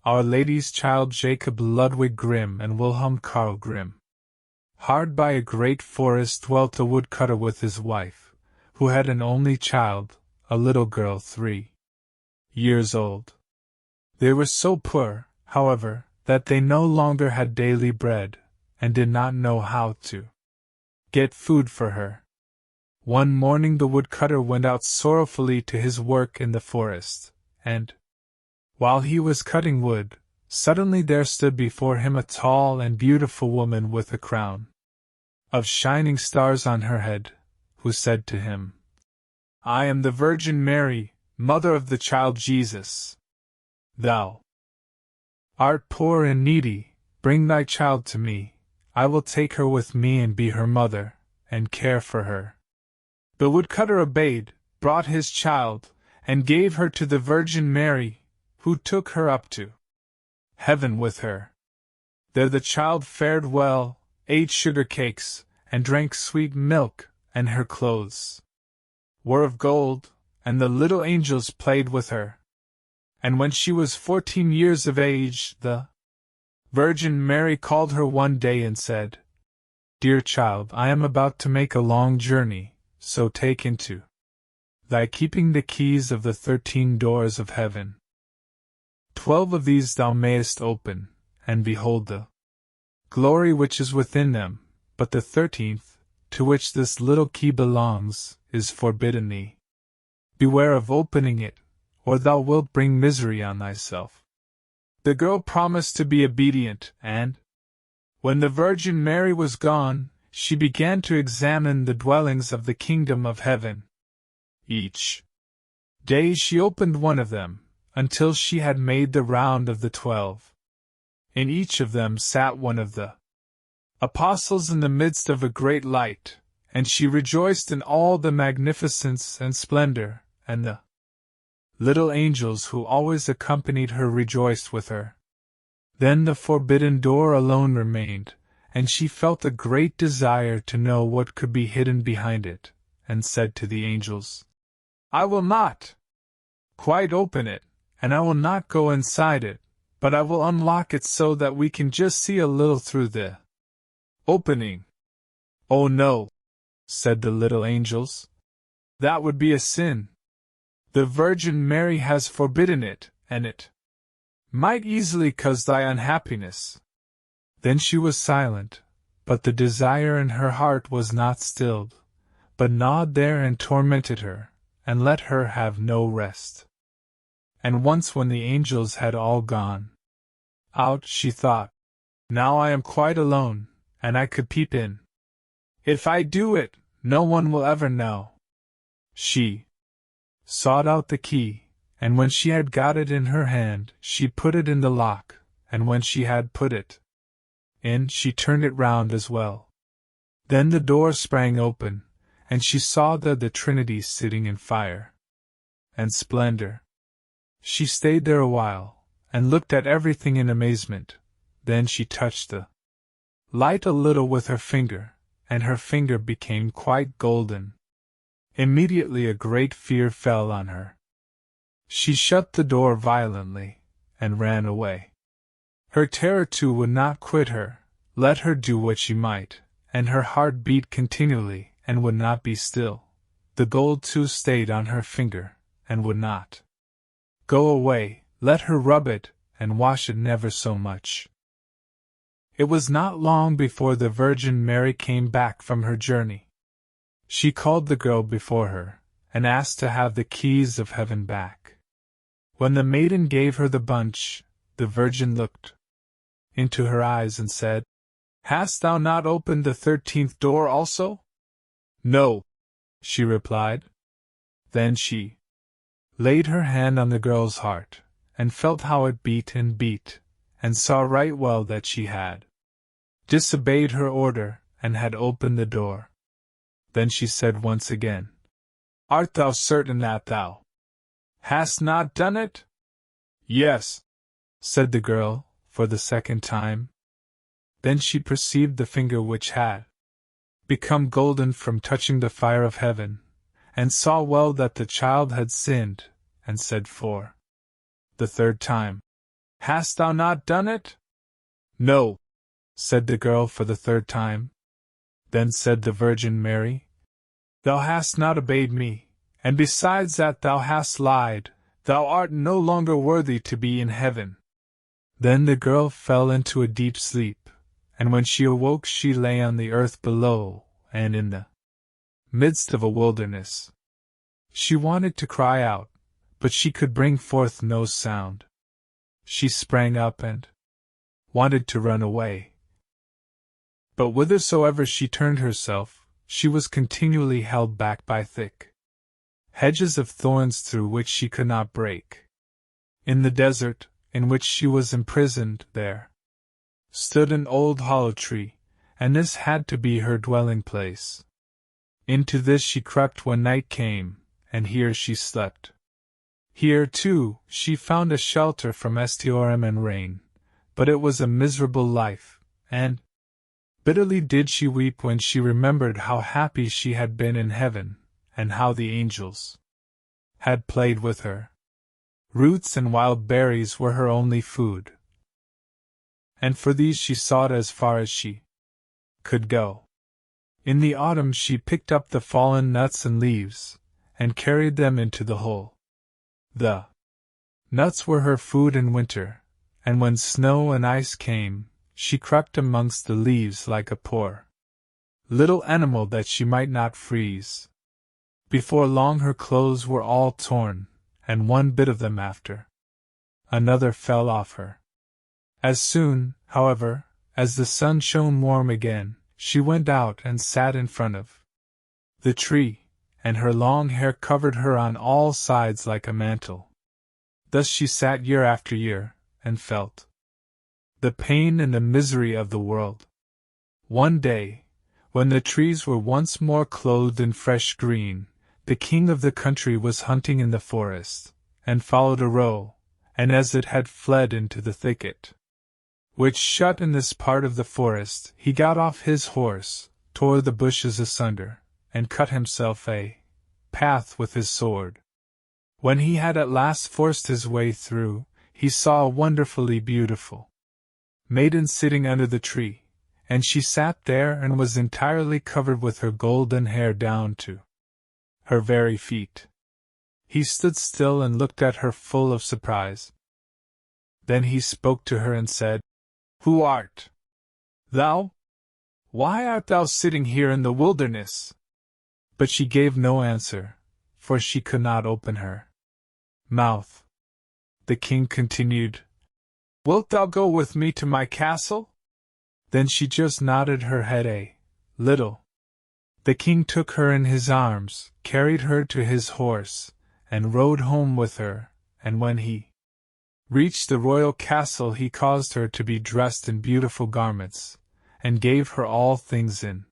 Our Lady's child Jacob Ludwig Grimm and Wilhelm Karl Grimm. Hard by a great forest dwelt a woodcutter with his wife, who had an only child, a little girl 3 years old. They were so poor, however, that they no longer had daily bread, and did not know how to get food for her. One morning the woodcutter went out sorrowfully to his work in the forest, and, while he was cutting wood, suddenly there stood before him a tall and beautiful woman with a crown of shining stars on her head, who said to him, "I am the Virgin Mary, mother of the child Jesus. Thou art poor and needy, bring thy child to me, I will take her with me and be her mother, and care for her." The woodcutter obeyed, brought his child, and gave her to the Virgin Mary, who took her up to heaven with her. There the child fared well, ate sugar cakes, and drank sweet milk, and her clothes were of gold, and the little angels played with her. And when she was 14 years of age, the Virgin Mary called her one day and said, "Dear child, I am about to make a long journey, so take into thy keeping the keys of the 13 doors of heaven. 12 of these thou mayest open, and behold the glory which is within them, but the 13th, to which this little key belongs, is forbidden thee. Beware of opening it, or thou wilt bring misery on thyself." The girl promised to be obedient, and, when the Virgin Mary was gone, she began to examine the dwellings of the kingdom of heaven. Each day she opened one of them, until she had made the round of the 12. In each of them sat one of the apostles in the midst of a great light, and she rejoiced in all the magnificence and splendor, and the little angels who always accompanied her rejoiced with her. Then the forbidden door alone remained, and she felt a great desire to know what could be hidden behind it, and said to the angels, "I will not quite open it, and I will not go inside it, but I will unlock it so that we can just see a little through the opening." "Oh no," said the little angels. "That would be a sin. The Virgin Mary has forbidden it, and it might easily cause thy unhappiness." Then she was silent, but the desire in her heart was not stilled, but gnawed there and tormented her, and let her have no rest. And once when the angels had all gone out, she thought, "Now I am quite alone, and I could peep in. If I do it, no one will ever know." She sought out the key, and when she had got it in her hand, she put it in the lock, and when she had put it in, she turned it round as well. Then the door sprang open, and she saw there the Trinity sitting in fire and splendor. She stayed there a while, and looked at everything in amazement. Then she touched the light a little with her finger, and her finger became quite golden. Immediately a great fear fell on her. She shut the door violently, and ran away. Her terror too would not quit her, let her do what she might, and her heart beat continually, and would not be still. The gold too stayed on her finger, and would not go away, let her rub it, and wash it never so much. It was not long before the Virgin Mary came back from her journey. She called the girl before her, and asked to have the keys of heaven back. When the maiden gave her the bunch, the Virgin looked into her eyes and said, "Hast thou not opened the 13th door also?" "No," she replied. Then she laid her hand on the girl's heart, and felt how it beat and beat, and saw right well that she had disobeyed her order, and had opened the door. Then she said once again, "Art thou certain that thou hast not done it?" "Yes," said the girl, for the second time. Then she perceived the finger which had become golden from touching the fire of heaven, and saw well that the child had sinned, and said for the third time, Hast thou not done it? No, said the girl for the third time. Then said the Virgin Mary, Thou hast not obeyed me, and besides that thou hast lied, thou art no longer worthy to be in heaven. Then the girl fell into a deep sleep, and when she awoke she lay on the earth below, and in the midst of a wilderness. She wanted to cry out, but she could bring forth no sound. She sprang up and wanted to run away. But whithersoever she turned herself, she was continually held back by thick hedges of thorns through which she could not break. In the desert, in which she was imprisoned, there stood an old hollow tree, and this had to be her dwelling place. Into this she crept when night came, and here she slept. Here, too, she found a shelter from storm and rain, but it was a miserable life, and bitterly did she weep when she remembered how happy she had been in heaven, and how the angels had played with her. Roots and wild berries were her only food, and for these she sought as far as she could go. In the autumn she picked up the fallen nuts and leaves, and carried them into the hole. The nuts were her food in winter, and when snow and ice came, she crept amongst the leaves like a poor little animal that she might not freeze. Before long her clothes were all torn, and one bit of them after another fell off her. As soon, however, as the sun shone warm again, she went out and sat in front of the tree, and her long hair covered her on all sides like a mantle. Thus she sat year after year, and felt the pain and the misery of the world. One day, when the trees were once more clothed in fresh green, the king of the country was hunting in the forest, and followed a roe, and as it had fled into the thicket which shut in this part of the forest, he got off his horse, tore the bushes asunder, and cut himself a path with his sword. When he had at last forced his way through, he saw a wonderfully beautiful maiden sitting under the tree, and she sat there and was entirely covered with her golden hair down to her very feet. He stood still and looked at her full of surprise. Then he spoke to her and said, Who art thou? Why art thou sitting here in the wilderness? But she gave no answer, for she could not open her mouth. The king continued, Wilt thou go with me to my castle? Then she just nodded her head a little. The king took her in his arms, carried her to his horse, and rode home with her, and when he reached the royal castle he caused her to be dressed in beautiful garments, and gave her all things in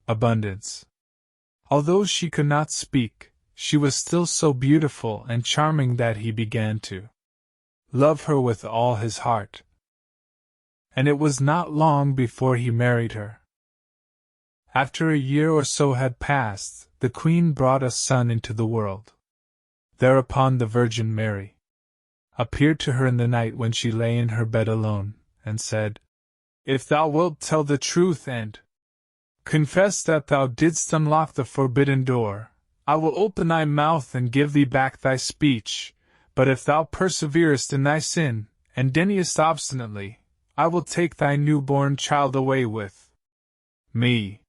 abundance. Although she could not speak, she was still so beautiful and charming that he began to love her with all his heart. And it was not long before he married her. After a year or so had passed, the queen brought a son into the world. Thereupon the Virgin Mary appeared to her in the night when she lay in her bed alone, and said, If thou wilt tell the truth and confess that thou didst unlock the forbidden door, I will open thy mouth and give thee back thy speech, but if thou perseverest in thy sin, and deniest obstinately, I will take thy newborn child away with me.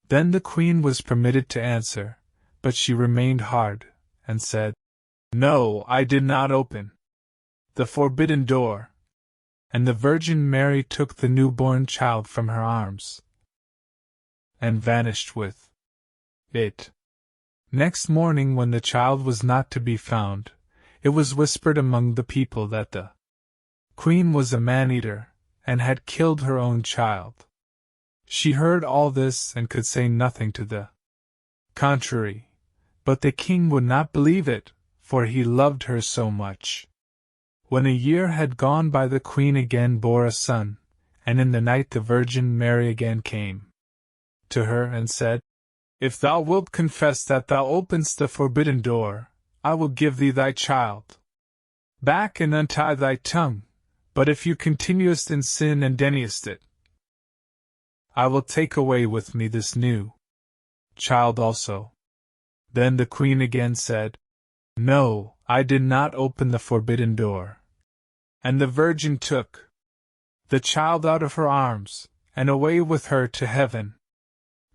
Then the queen was permitted to answer, but she remained hard, and said, No, I did not open the forbidden door. And the Virgin Mary took the newborn child from her arms, and vanished with it. Next morning, when the child was not to be found, it was whispered among the people that the queen was a man-eater, and had killed her own child. She heard all this and could say nothing to the contrary, but the king would not believe it, for he loved her so much. When a year had gone by, the queen again bore a son, and in the night the Virgin Mary again came to her and said, If thou wilt confess that thou openest the forbidden door, I will give thee thy child back and untie thy tongue, But if you continuest in sin and deniest it, I will take away with me this new child also. Then the queen again said, No, I did not open the forbidden door. And the virgin took the child out of her arms, and away with her to heaven.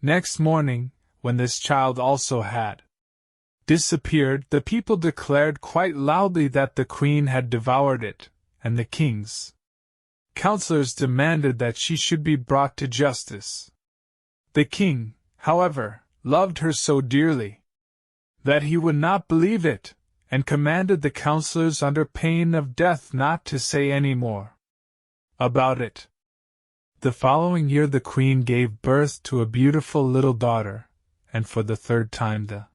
Next morning, when this child also had disappeared, the people declared quite loudly that the queen had devoured it, and the king's counselors demanded that she should be brought to justice. The king, however, loved her so dearly that he would not believe it, and commanded the counselors under pain of death not to say any more about it. The following year the queen gave birth to a beautiful little daughter, and for the third time the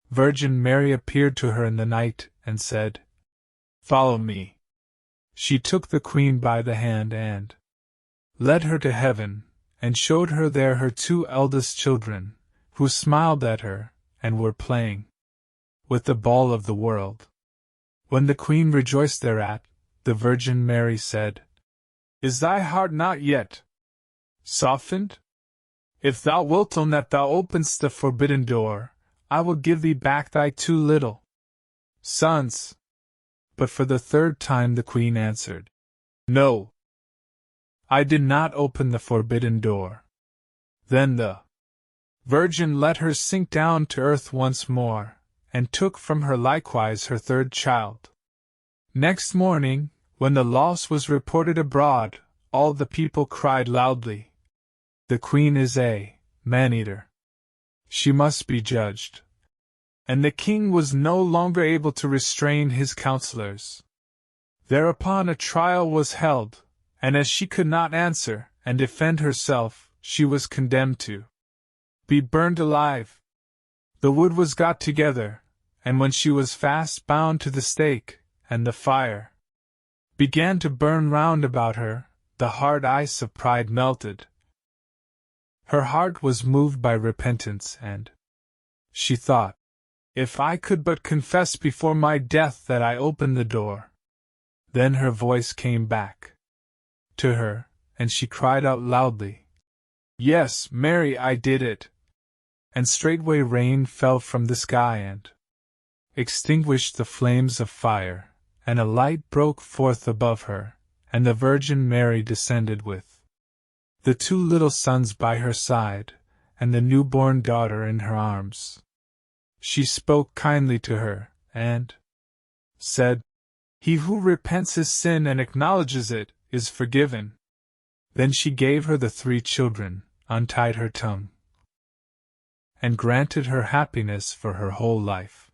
Virgin Mary appeared to her in the night, and said, Follow me. She took the queen by the hand and led her to heaven, and showed her there her two eldest children, who smiled at her, and were playing with the ball of the world. When the queen rejoiced thereat, the Virgin Mary said, Is thy heart not yet softened? If thou wilt own that thou openst the forbidden door, I will give thee back thy two little sons. But for the third time the queen answered, No, I did not open the forbidden door. Then the Virgin let her sink down to earth once more, and took from her likewise her third child. Next morning, when the loss was reported abroad, all the people cried loudly, The queen is a man-eater. She must be judged. And the king was no longer able to restrain his counselors. Thereupon a trial was held, and as she could not answer and defend herself, she was condemned to be burned alive. The wood was got together, and when she was fast bound to the stake, and the fire began to burn round about her, the hard ice of pride melted. Her heart was moved by repentance, and she thought, If I could but confess before my death that I opened the door. Then her voice came back to her, and she cried out loudly, Yes, Mary, I did it. And straightway rain fell from the sky and extinguished the flames of fire, and a light broke forth above her, and the Virgin Mary descended with the two little sons by her side, and the newborn daughter in her arms. She spoke kindly to her, and said, He who repents his sin and acknowledges it, is forgiven. Then she gave her the three children, untied her tongue, and granted her happiness for her whole life.